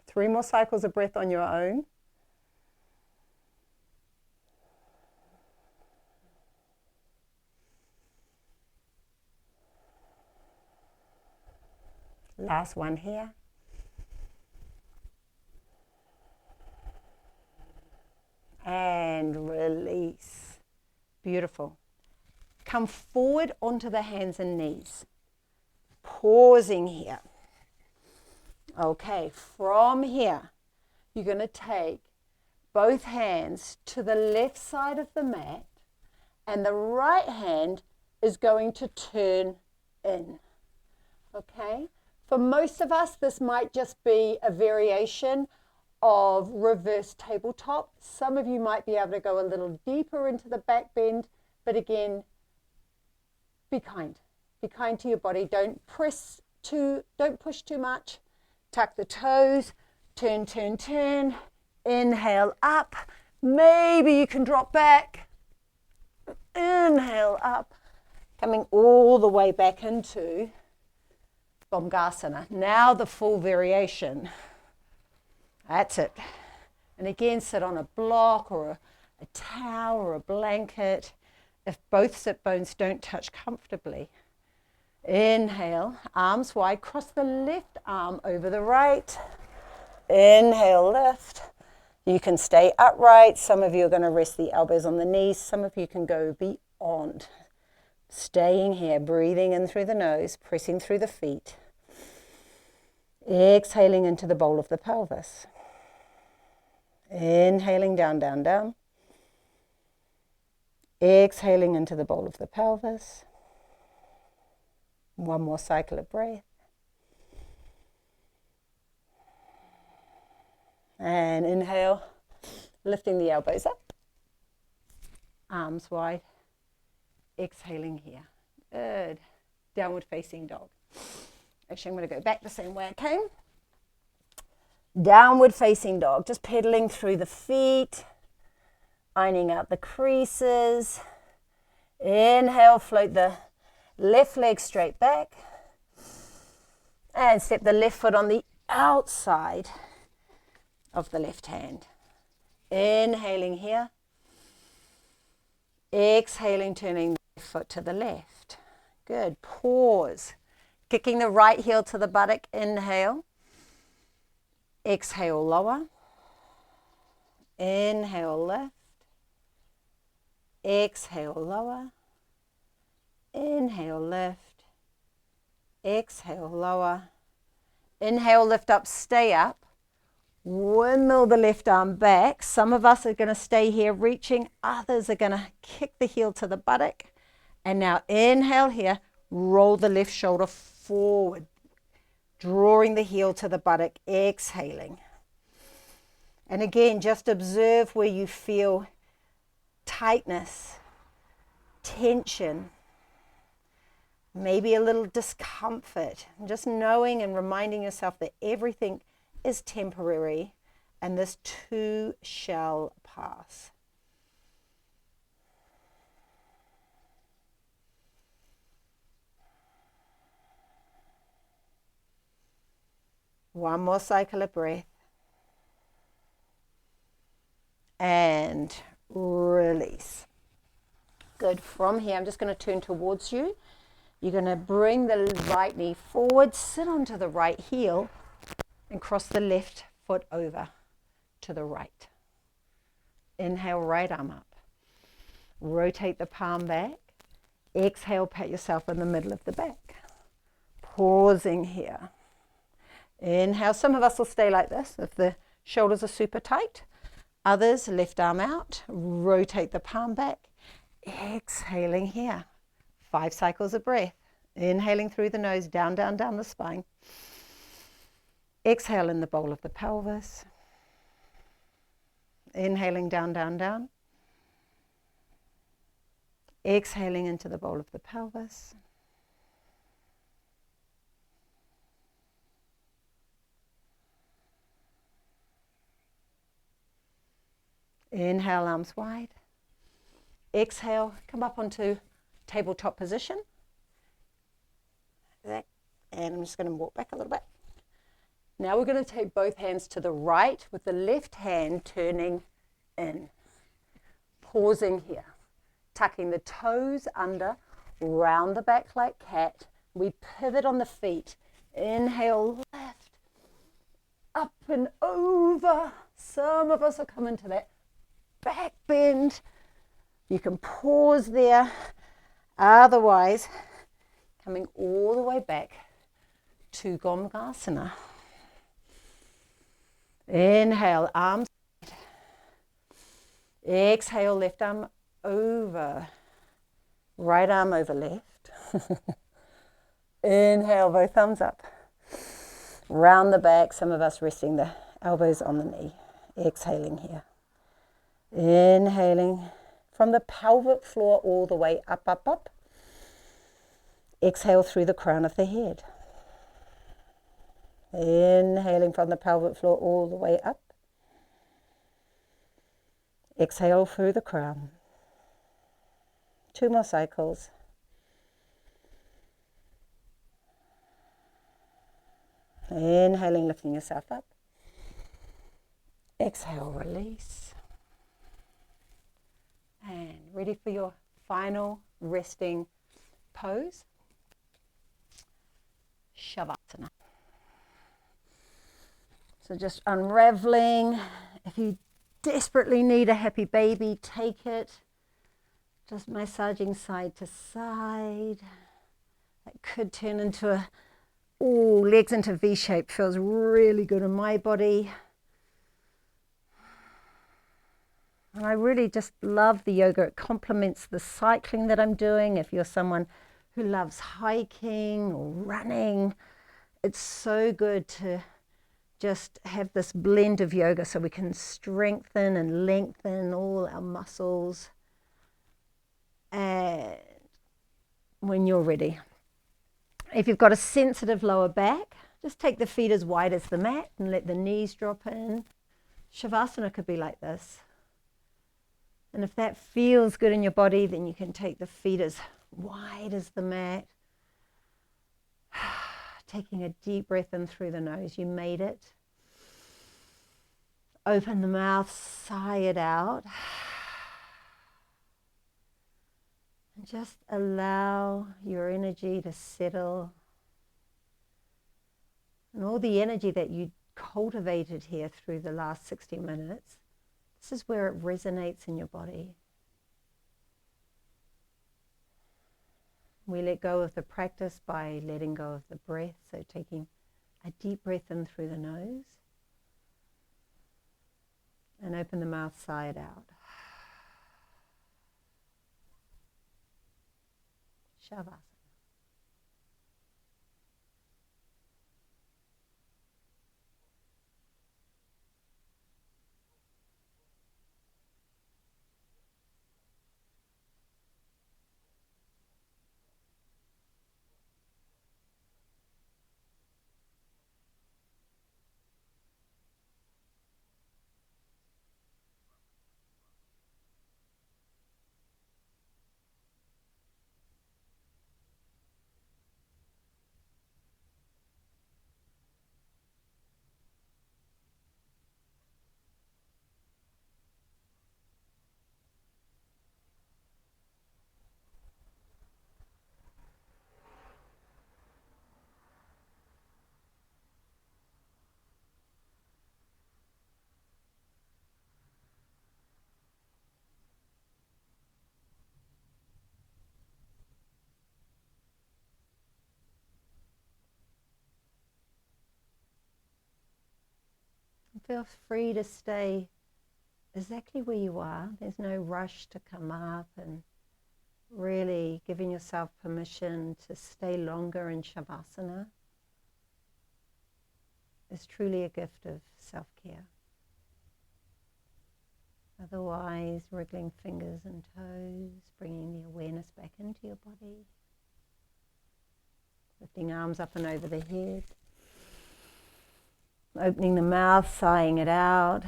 3 more cycles of breath on your own. Last one here. And release. Beautiful. Come forward onto the hands and knees. Pausing here. Okay, from here, you're going to take both hands to the left side of the mat, and the right hand is going to turn in. Okay? For most of us, this might just be a variation of reverse tabletop. Some of you might be able to go a little deeper into the back bend But again, be kind. Be kind to your body. Don't push too much. Tuck the toes. Turn, turn, turn. Inhale up. Maybe you can drop back. Inhale up. Coming all the way back into Bhamgasana. Now the full variation. That's it. And again, sit on a block or a towel or a blanket. If both sit bones don't touch comfortably. Inhale, arms wide, cross the left arm over the right. Inhale, lift. You can stay upright. Some of you are going to rest the elbows on the knees. Some of you can go beyond. Staying here, breathing in through the nose, pressing through the feet. Exhaling into the bowl of the pelvis. Inhaling down, down, down. Exhaling into the bowl of the pelvis. One more cycle of breath. And inhale, lifting the elbows up. Arms wide. Exhaling here. Good. Downward facing dog. Actually, I'm going to go back the same way I came. Downward facing dog. Just pedaling through the feet. Ironing out the creases. Inhale, float the left leg straight back. And step the left foot on the outside of the left hand. Inhaling here. Exhaling, turning the left foot to the left. Good. Pause. Kicking the right heel to the buttock. Inhale. Exhale, lower. Inhale, lift. Exhale, lower. Inhale, lift. Exhale, lower. Inhale, lift up, stay up. Windmill the left arm back. Some of us are going to stay here reaching. Others are going to kick the heel to the buttock. And now inhale here. Roll the left shoulder forward. Drawing the heel to the buttock. Exhaling. And again, just observe where you feel tightness, tension, maybe a little discomfort. Just knowing and reminding yourself that everything is temporary and this too shall pass. One more cycle of breath. And release. Good. From here, I'm just going to turn towards you. You're going to bring the right knee forward, sit onto the right heel, and cross the left foot over to the right. Inhale, right arm up. Rotate the palm back. Exhale, pat yourself in the middle of the back. Pausing here. Inhale. Some of us will stay like this if the shoulders are super tight. Others, left arm out. Rotate the palm back. Exhaling here. 5 cycles of breath. Inhaling through the nose, down, down, down the spine. Exhale in the bowl of the pelvis. Inhaling down, down, down. Exhaling into the bowl of the pelvis. Inhale, arms wide. Exhale, come up onto tabletop position. And I'm just going to walk back a little bit. Now we're going to take both hands to the right with the left hand turning in. Pausing here. Tucking the toes under, round the back like cat. We pivot on the feet. Inhale, lift. Up and over. Some of us are coming to that back bend. You can pause there. Otherwise, coming all the way back to Bhamgasana. Inhale, arms. Exhale, left arm over. Right arm over left. Inhale, both thumbs up. Round the back, some of us resting the elbows on the knee. Exhaling here. Inhaling from the pelvic floor all the way up, up, up. Exhale through the crown of the head. Inhaling from the pelvic floor all the way up. Exhale through the crown. 2 more cycles. Inhaling, lifting yourself up. Exhale, release. And ready for your final resting pose. Shavasana. So just unraveling. If you desperately need a happy baby, take it. Just massaging side to side. That could turn into a, legs into V shape. Feels really good in my body. And I really just love the yoga. It complements the cycling that I'm doing. If you're someone who loves hiking or running, it's so good to just have this blend of yoga so we can strengthen and lengthen all our muscles. And when you're ready, if you've got a sensitive lower back, just take the feet as wide as the mat and let the knees drop in. Shavasana could be like this. And if that feels good in your body, then you can take the feet as wide as the mat. Taking a deep breath in through the nose. You made it. Open the mouth, sigh it out. And just allow your energy to settle. And all the energy that you cultivated here through the last 60 minutes, this is where it resonates in your body. We let go of the practice by letting go of the breath. So taking a deep breath in through the nose. And open the mouth, sigh it out. Shavasana. Feel free to stay exactly where you are. There's no rush to come up, and really giving yourself permission to stay longer in Shavasana is truly a gift of self-care. Otherwise, wriggling fingers and toes, bringing the awareness back into your body. Lifting arms up and over the head. Opening the mouth, sighing it out.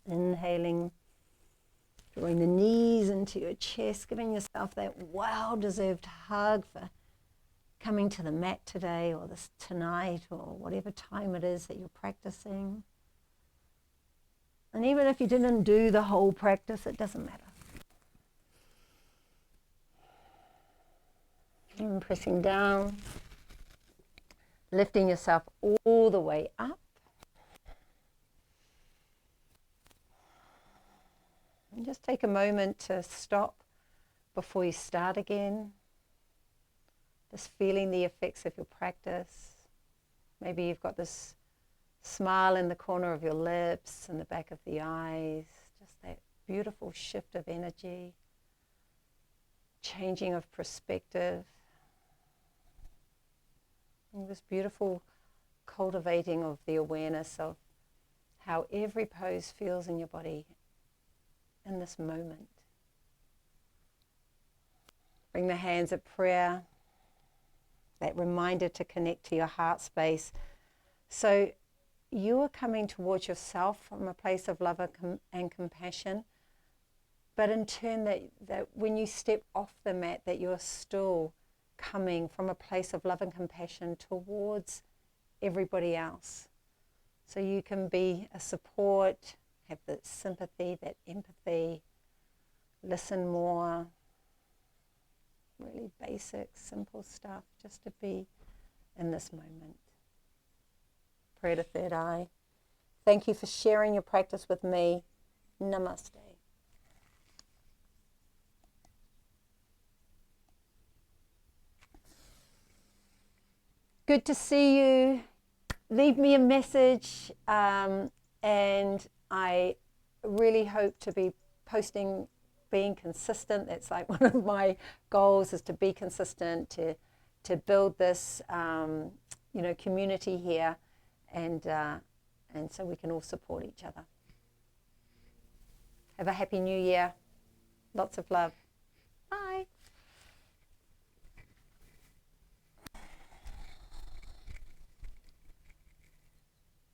Inhaling, drawing the knees into your chest, giving yourself that well-deserved hug for coming to the mat today or tonight or whatever time it is that you're practicing. And even if you didn't do the whole practice, it doesn't matter. And pressing down. Lifting yourself all the way up. And just take a moment to stop before you start again. Just feeling the effects of your practice. Maybe you've got this smile in the corner of your lips and the back of the eyes. Just that beautiful shift of energy. Changing of perspective. And this beautiful cultivating of the awareness of how every pose feels in your body in this moment. Bring the hands at prayer, that reminder to connect to your heart space. So you are coming towards yourself from a place of love and compassion, but in turn that when you step off the mat, that you're still coming from a place of love and compassion towards everybody else. So you can be a support, have that sympathy, that empathy, listen more, really basic, simple stuff, just to be in this moment. Prayer to third eye. Thank you for sharing your practice with me. Namaste. Good to see you. Leave me a message, and I really hope to be posting, being consistent. That's like one of my goals, is to be consistent, to build this community here, and so we can all support each other. Have a happy new year. Lots of love.